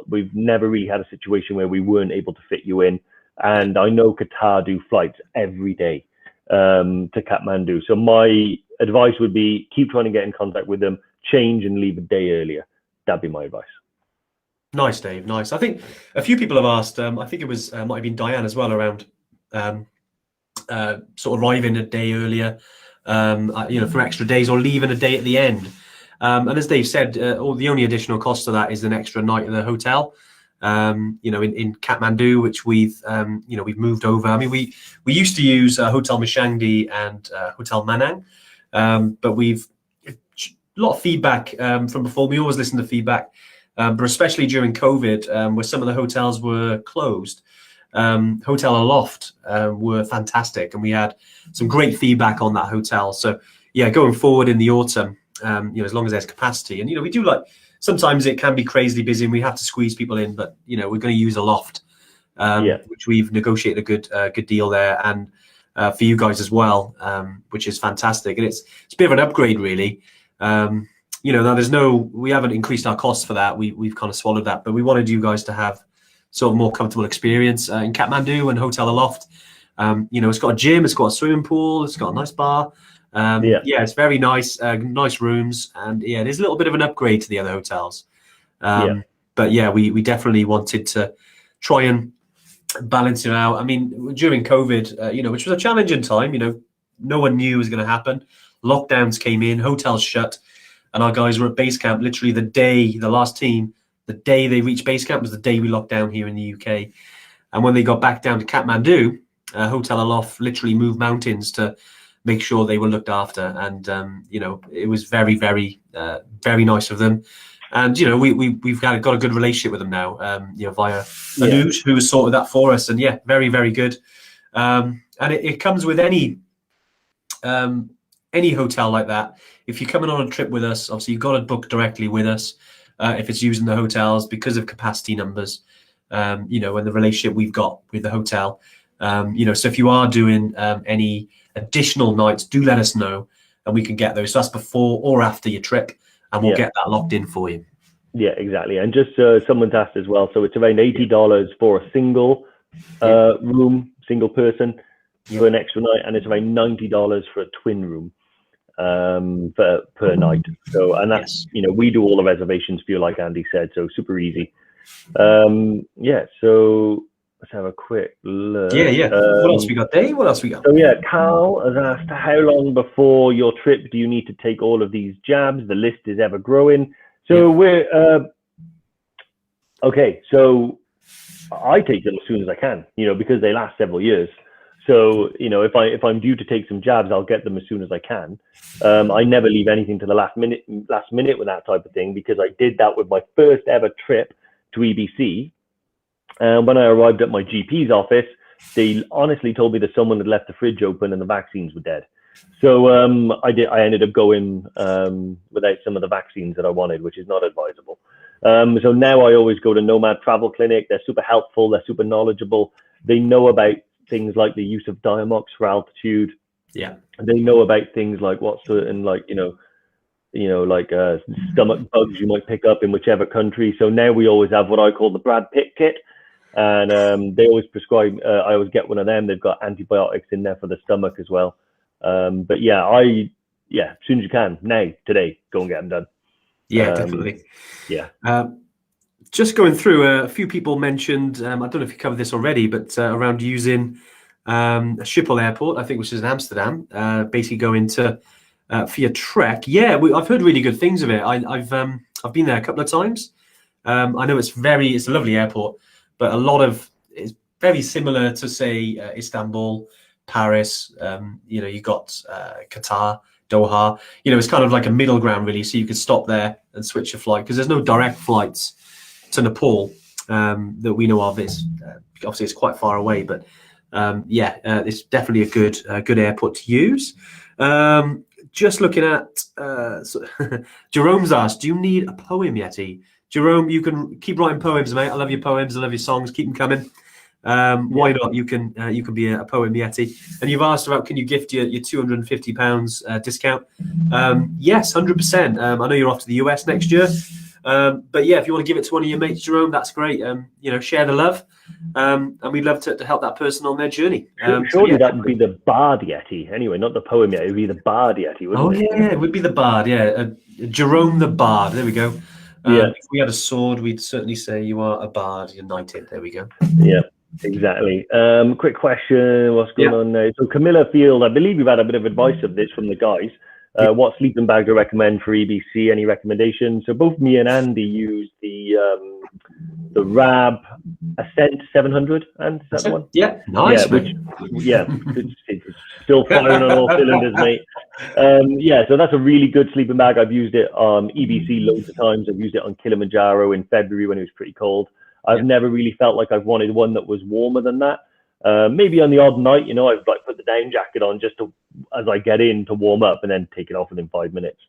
We've never really had a situation where we weren't able to fit you in. And I know Qatar do flights every day to Kathmandu. So my advice would be keep trying to get in contact with them, change and leave a day earlier. That'd be my advice. Nice, Dave. Nice. I think a few people have asked, I think it was, might have been Diane as well, around sort of arriving a day earlier, you know, for extra days or leaving a day at the end. And as Dave said, the only additional cost to that is an extra night in the hotel, you know, in Kathmandu, which we've moved over. I mean, we used to use Hotel Mishangdi and Hotel Manang, but we've a lot of feedback from before. We always listen to feedback, but especially during COVID, where some of the hotels were closed. Hotel Aloft were fantastic, and we had some great feedback on that hotel. So yeah, going forward in the autumn, you know, as long as there's capacity, and you know, we do sometimes it can be crazily busy and we have to squeeze people in, but you know, we're going to use a loft, which we've negotiated a good deal there, and for you guys as well, which is fantastic, and it's a bit of an upgrade really. You know, now we haven't increased our costs for that. We've kind of swallowed that, but we wanted you guys to have sort of more comfortable experience in Kathmandu and Hotel Aloft. You know, it's got a gym, it's got a swimming pool, it's got a nice bar. It's very nice, nice rooms, and yeah, there's a little bit of an upgrade to the other hotels. But yeah, we definitely wanted to try and balance it out. I mean, during COVID, you know, which was a challenging time, you know, no one knew it was going to happen. Lockdowns came in, hotels shut, and our guys were at base camp literally the day they reached base camp was the day we locked down here in the UK. And when they got back down to Kathmandu, Hotel Aloft literally moved mountains to make sure they were looked after. And, you know, it was very, very, very nice of them. And, you know, we've got a good relationship with them now, you know, via Anuj, who has sorted that for us. And yeah, very, very good. And it comes with any hotel like that. If you're coming on a trip with us, obviously you've got to book directly with us. If it's using the hotels because of capacity numbers, you know, and the relationship we've got with the hotel, you know, so if you are doing any additional nights, do let us know and we can get those. So that's before or after your trip, and we'll get that locked in for you. Yeah, exactly. And just someone's asked as well. So it's around $80 for a single room, single person for an extra night, and it's about $90 for a twin room per night. So, and that's we do all the reservations for you, like Andy said, so super easy. So let's have a quick look. What else we got, Dave? What else we got? So Carl has asked, how long before your trip do you need to take all of these jabs? The list is ever growing. So we're okay. So I take them as soon as I can, because they last several years. So, if I'm due to take some jabs, I'll get them as soon as I can. I never leave anything to the last minute with that type of thing, because I did that with my first ever trip to EBC. When I arrived at my GP's office, they honestly told me that someone had left the fridge open and the vaccines were dead. So I ended up going without some of the vaccines that I wanted, which is not advisable. So now I always go to Nomad Travel Clinic. They're super helpful. They're super knowledgeable. They know about things like the use of Diamox for altitude. Yeah. They know about things like what certain stomach bugs you might pick up in whichever country. So now we always have what I call the Brad Pitt kit. And they always prescribe, I always get one of them. They've got antibiotics in there for the stomach as well. But as soon as you can, today, go and get them done. Yeah, definitely. Yeah. Just going through, a few people mentioned, I don't know if you covered this already, but around using Schiphol Airport, I think, which is in Amsterdam, basically going to for your trek. Yeah, I've heard really good things of it. I've been there a couple of times. I know it's a lovely airport, but it's very similar to, say, Istanbul, Paris. You got Qatar, Doha. It's kind of like a middle ground, really. So you could stop there and switch your flight, because there's no direct flights to Nepal that we know of. Obviously it's quite far away, but it's definitely a good airport to use. Just looking at Jerome's asked, do you need a poem, Yeti? Jerome, you can keep writing poems, mate. I love your poems. I love your songs. Keep them coming. Why not? You can be a poem Yeti. And you've asked about, can you gift your £250 discount? Yes, 100%. I know you're off to the US next year. But yeah, if you want to give it to one of your mates, Jerome, that's great. Share the love. And we'd love to help that person on their journey. Surely that would be the Bard Yeti. Anyway, not the poem Yeti. It would be the Bard Yeti, wouldn't it? Yeah, it would be the Bard. Yeah, Jerome the Bard. There we go. If we had a sword, we'd certainly say you are a bard. You're knighted. There we go. Yeah, exactly. Quick question. What's going on now? So Camilla Field, I believe you've had a bit of advice of this from the guys. What sleeping bag do you recommend for EBC? Any recommendations? So both me and Andy use the Rab Ascent 700. And is that the one? Yeah, nice. It's still firing on all cylinders, mate. So that's a really good sleeping bag. I've used it on EBC loads of times. I've used it on Kilimanjaro in February when it was pretty cold. I've never really felt like I've wanted one that was warmer than that. Maybe on the odd night, I've put the down jacket on just as I get in to warm up, and then take it off within 5 minutes.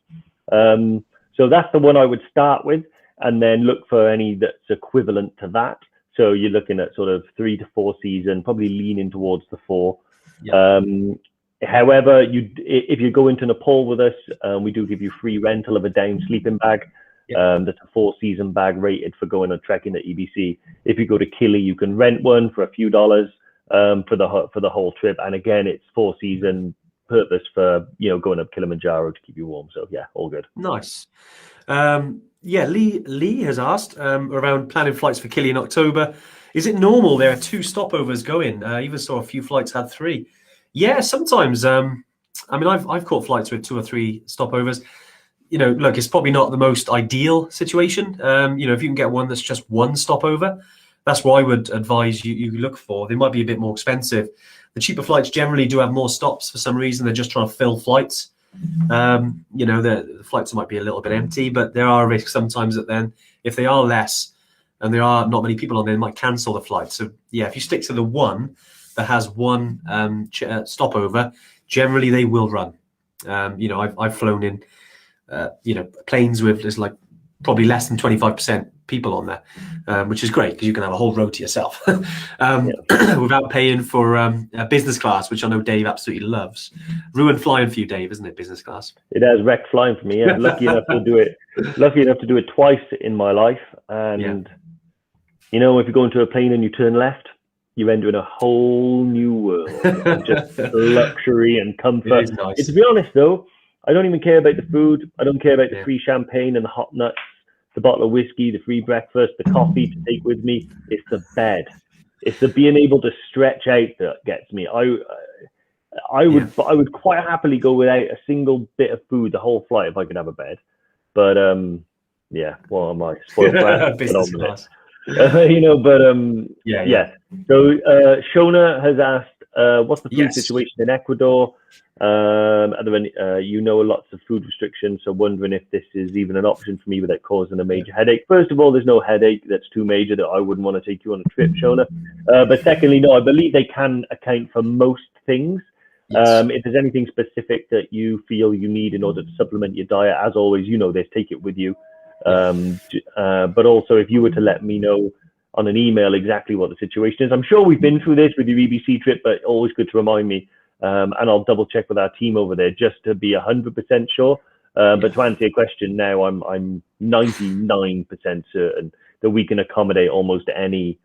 So that's the one I would start with, and then look for any that's equivalent to that. So you're looking at sort of 3 to 4 season, probably leaning towards the 4. However, if you go into Nepal with us, we do give you free rental of a down sleeping bag. That's a 4-season bag rated for going on trekking at EBC. If you go to Kili, you can rent one for a few dollars for the whole trip. And again, it's 4-season purpose for going up Kilimanjaro to keep you warm. So yeah, all good. Nice. Lee has asked around planning flights for Kili in October. Is it normal there are 2 stopovers going? Even saw a few flights had 3. Yeah, sometimes. I've caught flights with 2 or 3 stopovers. Look, it's probably not the most ideal situation. If you can get one that's just 1 stopover, that's what I would advise you look for. They might be a bit more expensive. The cheaper flights generally do have more stops for some reason. They're just trying to fill flights. The flights might be a little bit empty, but there are risks sometimes that then, if they are less and there are not many people on there, they might cancel the flight. So yeah, if you stick to the one that has 1 stopover, generally they will run. I've flown in planes with there's like probably less than 25% people on there, which is great because you can have a whole row to yourself without paying for business class, which I know Dave absolutely loves. Ruined flying for you, Dave, isn't it? Business class. It has wrecked flying for me. Yeah, lucky enough to do it twice in my life. And if you go into a plane and you turn left, you're entering a whole new world of just luxury and comfort. It is nice. To be honest, though, I don't even care about the food. I don't care about the free champagne and the hot nuts, the bottle of whiskey, the free breakfast, the coffee to take with me. It's the bed. It's the being able to stretch out that gets me. I would quite happily go without a single bit of food the whole flight if I could have a bed. But yeah, what am I? Spoiled brat. Business class. You know, but yeah. So Shona has asked, what's the food situation in Ecuador? Are there any, you know, lots of food restrictions, so wondering if this is even an option for me without causing a major headache. First of all, there's no headache that's too major that I wouldn't want to take you on a trip, Shona. But secondly, no, I believe they can account for most things. If there's anything specific that you feel you need in order to supplement your diet, as always, you know this, take it with you. But also, if you were to let me know on an email exactly what the situation is, I'm sure we've been through this with your EBC trip, but always good to remind me, and I'll double check with our team over there just to be 100% sure. But to answer your question now, I'm 99% certain that we can accommodate almost any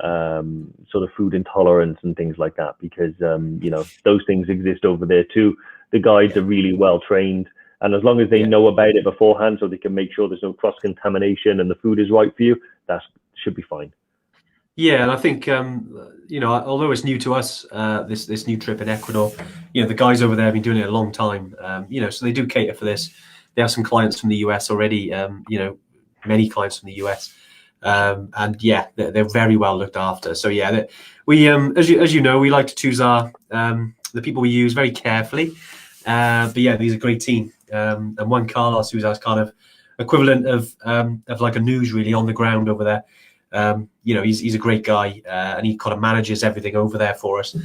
sort of food intolerance and things like that, because you know, those things exist over there too. The guides are really well trained, and as long as they know about it beforehand, so they can make sure there's no cross contamination and the food is right for you, that should be fine. Yeah, and I think you know, although it's new to us, this new trip in Ecuador, you know, the guys over there have been doing it a long time. You know, so they do cater for this. They have some clients from the US already. You know, many clients from the US. And yeah, they're very well looked after. So yeah, we as you know, we like to choose our the people we use very carefully. But yeah, these are a great team. And Juan Carlos, who's our kind of equivalent of like a news really on the ground over there. You know, he's a great guy, and he kind of manages everything over there for us.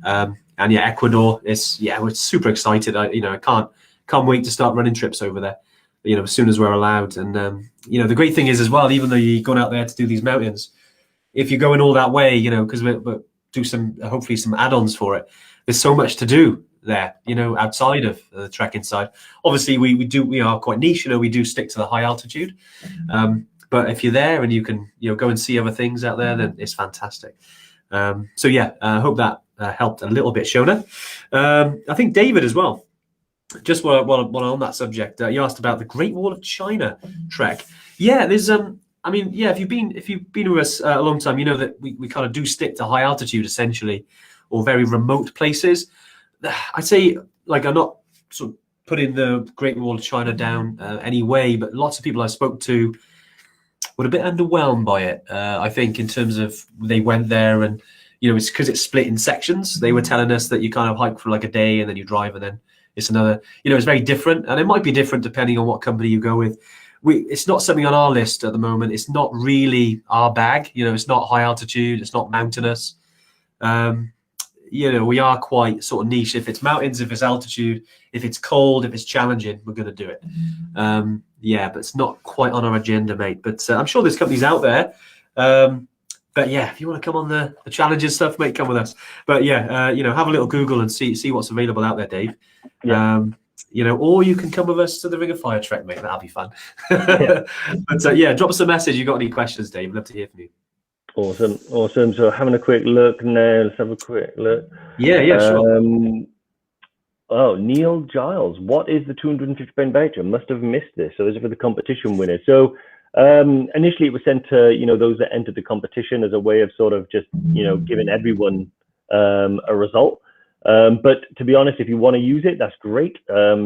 And yeah, Ecuador is, yeah, we're super excited. You know, I can't wait to start running trips over there, you know, as soon as we're allowed. And you know, the great thing is as well, even though you're going out there to do these mountains, if you're going all that way, you know, because we'll do some, hopefully some add-ons for it, there's so much to do there, you know, outside of the trekking side. Obviously we are quite niche, you know, we do stick to the high altitude, but if you're there and you can, you know, go and see other things out there, then it's fantastic. So yeah, I hope that helped a little bit, Shona. I think David as well, just while on that subject, you asked about the Great Wall of China trek. Yeah, there's I mean, yeah, if you've been with us a long time, you know that we kind of do stick to high altitude essentially, or very remote places. I'd say, like, I'm not sort of putting the Great Wall of China down anyway, but lots of people I spoke to were a bit underwhelmed by it. I think in terms of they went there and, you know, it's because it's split in sections. They were telling us that you kind of hike for like a day and then you drive and then it's another, you know, it's very different, and it might be different depending on what company you go with. It's not something on our list at the moment. It's not really our bag. You know, it's not high altitude. It's not mountainous. You know, we are quite sort of niche. If it's mountains, if it's altitude, if it's cold, if it's challenging, we're going to do it. Yeah, but it's not quite on our agenda, mate. But I'm sure there's companies out there. But yeah, if you want to come on the challenges stuff, mate, come with us. But yeah, you know, have a little Google and see what's available out there, Dave. Yeah. You know, or you can come with us to the Ring of Fire trek, mate. That'll be fun. Yeah. But yeah, drop us a message. You got any questions, Dave? I'd love to hear from you. Awesome. So having a quick look now. Let's have a quick look. Yeah, sure. Oh, Neil Giles. What is the £250 voucher? Must have missed this. So this is for the competition winner. So initially it was sent to, you know, those that entered the competition as a way of sort of just, you know, giving everyone a result. But to be honest, if you want to use it, that's great.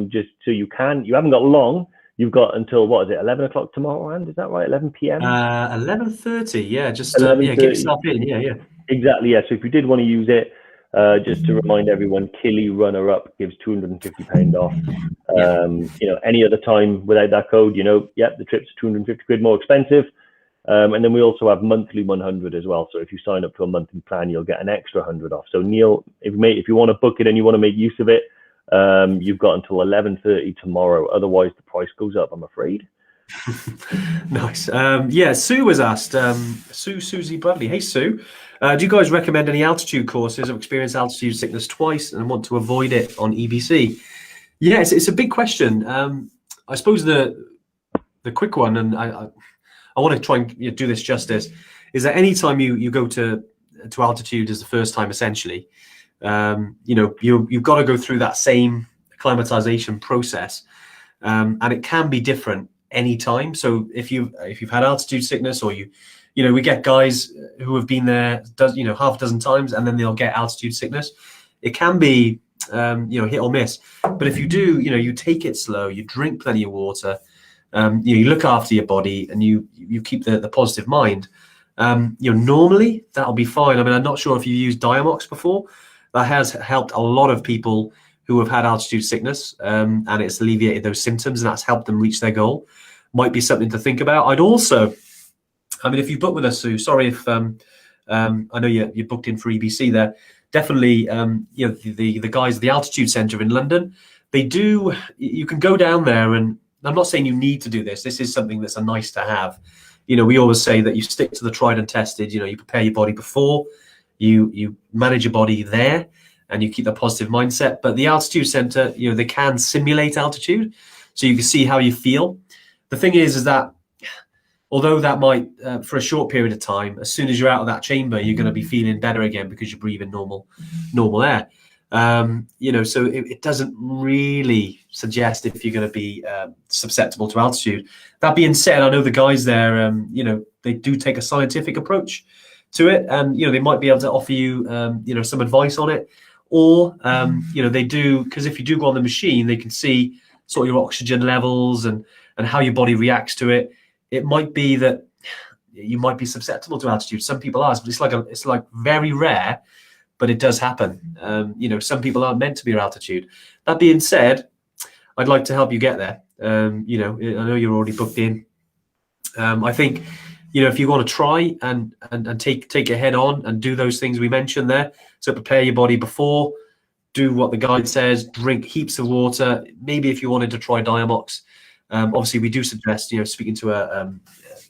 Just so you haven't got long. You've got until, what is it, 11 o'clock tomorrow, and is that right? 11 p.m. 11:30. Yeah, just get yourself in. Yeah. Exactly. Yeah. So if you did want to use it, just to remind everyone, Killy runner up gives £250 off. You know, any other time without that code, you know, the trip's £250 more expensive. And then we also have monthly 100 as well. So if you sign up to a monthly plan, you'll get an extra 100 off. So Neil, if you want to book it and you want to make use of it, you've got until 11:30 tomorrow. Otherwise, the price goes up, I'm afraid. Nice. Yeah, Sue was asked. Susie Bradley. Hey, Sue. Do you guys recommend any altitude courses? I've experienced altitude sickness twice and want to avoid it on EBC. Yeah, it's a big question. I suppose the quick one, and I want to try and do this justice, is that anytime you go to to altitude as the first time, essentially, you've got to go through that same acclimatization process, and it can be different anytime. So if you've had altitude sickness, or we get guys who have been there half a dozen times, and then they'll get altitude sickness. It can be hit or miss. But if you do, you take it slow, you drink plenty of water, you look after your body, and you keep the positive mind. Normally that'll be fine. I mean, I'm not sure if you used Diamox before. That has helped a lot of people who have had altitude sickness, and it's alleviated those symptoms, and that's helped them reach their goal. Might be something to think about. I'd also, I mean, if you book with us, Sue, sorry if I know you booked in for EBC there. Definitely, the guys at the Altitude Centre in London, you can go down there, and I'm not saying you need to do this. This is something that's a nice to have. We always say that you stick to the tried and tested. You prepare your body before, you manage your body there, and you keep that positive mindset. But the Altitude Centre, they can simulate altitude, so you can see how you feel. The thing is that although that might, for a short period of time, as soon as you're out of that chamber, you're going to be feeling better again because you're breathing normal air. So it doesn't really suggest if you're going to be susceptible to altitude. That being said, I know the guys there, they do take a scientific approach to it, and they might be able to offer you, some advice on it, or they do, because if you do go on the machine, they can see sort of your oxygen levels and how your body reacts to it. It might be that you might be susceptible to altitude. Some people are, but it's like very rare, but it does happen. Some people aren't meant to be at altitude. That being said, I'd like to help you get there. I know you're already booked in. I think, if you want to try and take it head on and do those things we mentioned there, so prepare your body before, do what the guide says, drink heaps of water. Maybe if you wanted to try Diamox, obviously we do suggest, speaking to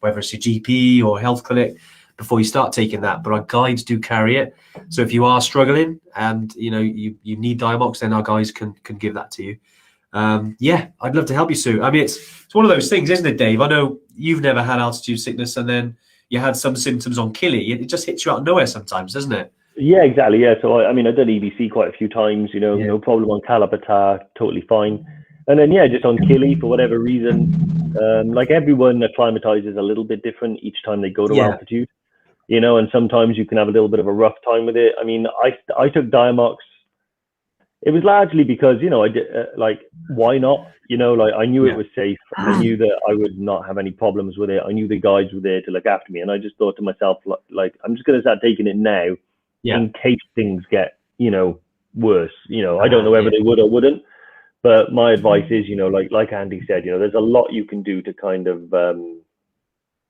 whether it's your GP or health clinic before you start taking that, but our guides do carry it. So if you are struggling and you need Diamox, then our guys can give that to you. I'd love to help you, Sue. I mean, it's one of those things, isn't it, Dave? I know you've never had altitude sickness, and then you had some symptoms on Killy. It just hits you out of nowhere sometimes, doesn't it? Yeah, exactly. Yeah. So I've done EBC quite a few times. No problem on Kalapatar, totally fine. And then just on Killy, for whatever reason, like everyone acclimatizes a little bit different each time they go to altitude. And sometimes you can have a little bit of a rough time with it. I mean, I took Diamox. It was largely because, I did, why not? I knew it was safe. I knew that I would not have any problems with it. I knew the guides were there to look after me. And I just thought to myself, I'm just going to start taking it now in case things get, worse. I don't know whether they would or wouldn't. But my advice is, like Andy said, there's a lot you can do to kind of, to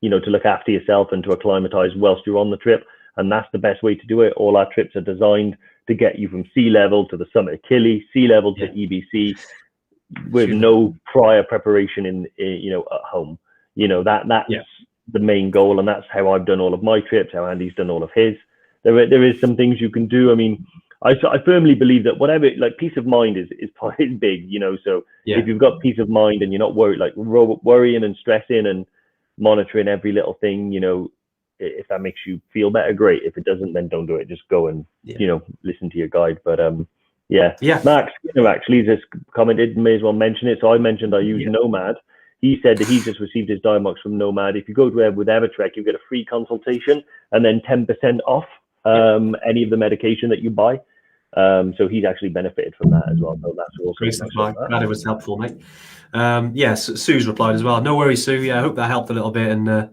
look after yourself and to acclimatize whilst you're on the trip. And that's the best way to do it. All our trips are designed to get you from sea level to the summit of Killy, sea level to EBC, with no prior preparation at home. That's the main goal. And that's how I've done all of my trips, how Andy's done all of his. There is some things you can do. I mean, I firmly believe that whatever, peace of mind is big, so if you've got peace of mind and you're not worried, worrying and stressing and monitoring every little thing, if that makes you feel better, great. If it doesn't, then don't do it. Just go and, listen to your guide. But Max, actually just commented, may as well mention it. So I mentioned I use Nomad. He said that he just received his Diamox from Nomad. If you go to with EverTrek, you get a free consultation and then 10% off any of the medication that you buy. So he's actually benefited from that as well. So that's also great stuff, Mike. Glad it was helpful, mate. Sue's replied as well. No worries, Sue. Yeah, I hope that helped a little bit, and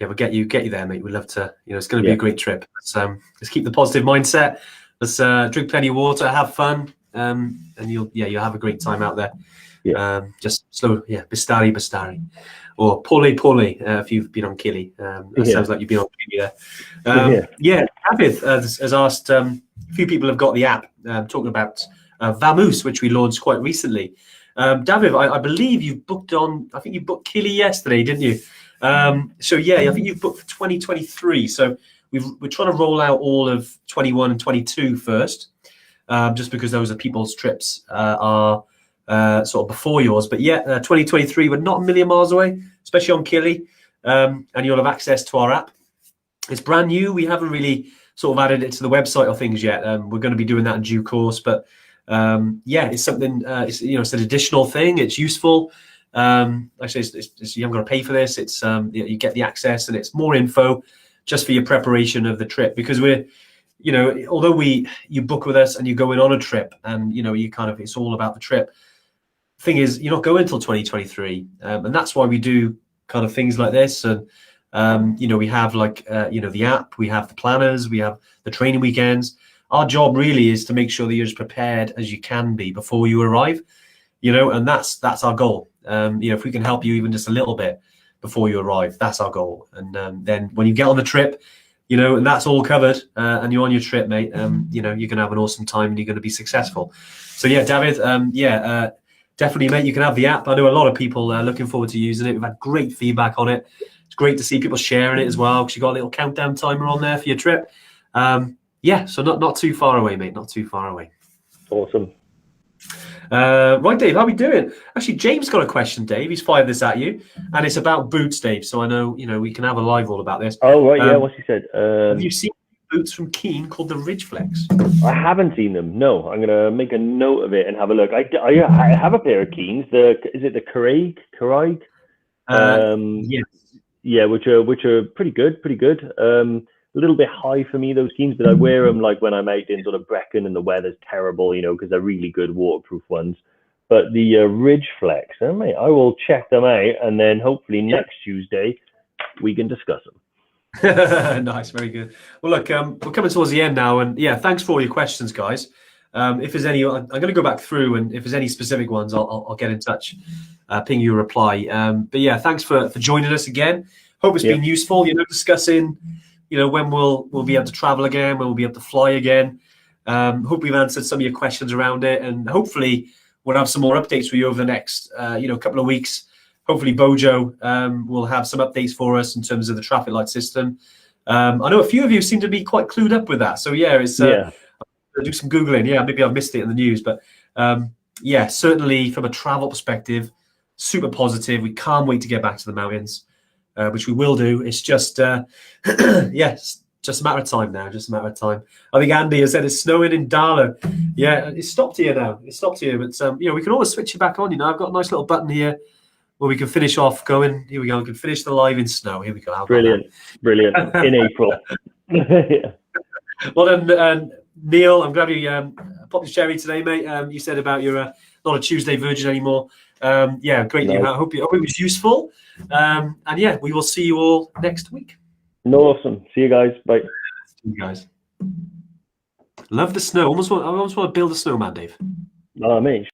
we'll get you there, mate. We'd love to. It's going to be a great trip. Let's keep the positive mindset. Let's drink plenty of water, have fun, and you'll have a great time out there. Just slow, Bistari, or Pole, if you've been on Killy. Sounds like you've been on Killy there. David has asked, a few people have got the app talking about Vamoose, which we launched quite recently. David, I believe you booked I think you booked Killy yesterday, didn't you? I think you've booked for 2023. So we're trying to roll out all of 21 and 22 first, just because those are people's trips are sort of before yours. But 2023, we're not a million miles away, especially on Killy, and you'll have access to our app. It's brand new. We haven't really sort of added it to the website or things yet. We're going to be doing that in due course, but yeah, it's something. It's it's an additional thing. It's useful. Actually, you haven't got to pay for this. It's you get the access, and it's more info just for your preparation of the trip, because we're, although you book with us and you're going on a trip, and you kind of, it's all about the trip. Thing is, you're not going until 2023, and that's why we do kind of things like this. And we have like the app, we have the planners, we have the training weekends. Our job really is to make sure that you're as prepared as you can be before you arrive, and that's our goal. If we can help you even just a little bit before you arrive, that's our goal. And then when you get on the trip, and that's all covered, and you're on your trip, mate, you're going to have an awesome time and you're going to be successful. So yeah, David, definitely, mate, you can have the app. I know a lot of people are looking forward to using it. We've had great feedback on it. It's great to see people sharing it as well, because you got a little countdown timer on there for your trip. So not too far away, mate, not too far away. Awesome. Right, Dave, how are we doing? Actually, James got a question, Dave. He's fired this at you, and it's about boots, Dave. So I know, we can have a live all about this. Oh, right, yeah, what's he said? Have you seen boots from Keen called the Ridge Flex? I haven't seen them. No, I'm gonna make a note of it and have a look. I have a pair of Keens. Is it the Craig? Yes. Yeah, which are pretty good. A little bit high for me, those Keens, but I wear them like when I'm out in sort of Brecon and the weather's terrible, because they're really good waterproof ones. But the Ridge Flex, mate, I will check them out, and then hopefully next Tuesday we can discuss them. Nice, very good. Well, look, we're coming towards the end now, and yeah, thanks for all your questions, guys. If there's any, I'm going to go back through, and if there's any specific ones, I'll get in touch, ping you a reply. But yeah, thanks for joining us again. Hope it's been useful. Discussing, when we'll be able to travel again, when we'll be able to fly again. Hope we've answered some of your questions around it, and hopefully we'll have some more updates for you over the next, couple of weeks. Hopefully Bojo will have some updates for us in terms of the traffic light system. I know a few of you seem to be quite clued up with that. So yeah, it's I'll do some Googling. Yeah, maybe I've missed it in the news, but yeah, certainly from a travel perspective, super positive. We can't wait to get back to the mountains, which we will do. It's just, yes, just a matter of time now. Just a matter of time. I think Andy has said it's snowing in Darlow. Yeah, it's stopped here now. It's stopped here, but we can always switch it back on. I've got a nice little button here where we can finish off going. Here we go. We can finish the live in snow. Here we go. Brilliant in April. Yeah. Well then, Neil, I'm glad you popped your cherry today, mate. You said about you're not a Tuesday virgin anymore. Yeah, great. No. I hope it was useful. And yeah, we will see you all next week. Awesome. See you guys. Bye. See you guys. Love the snow. I almost want to build a snowman, Dave. Oh, mate.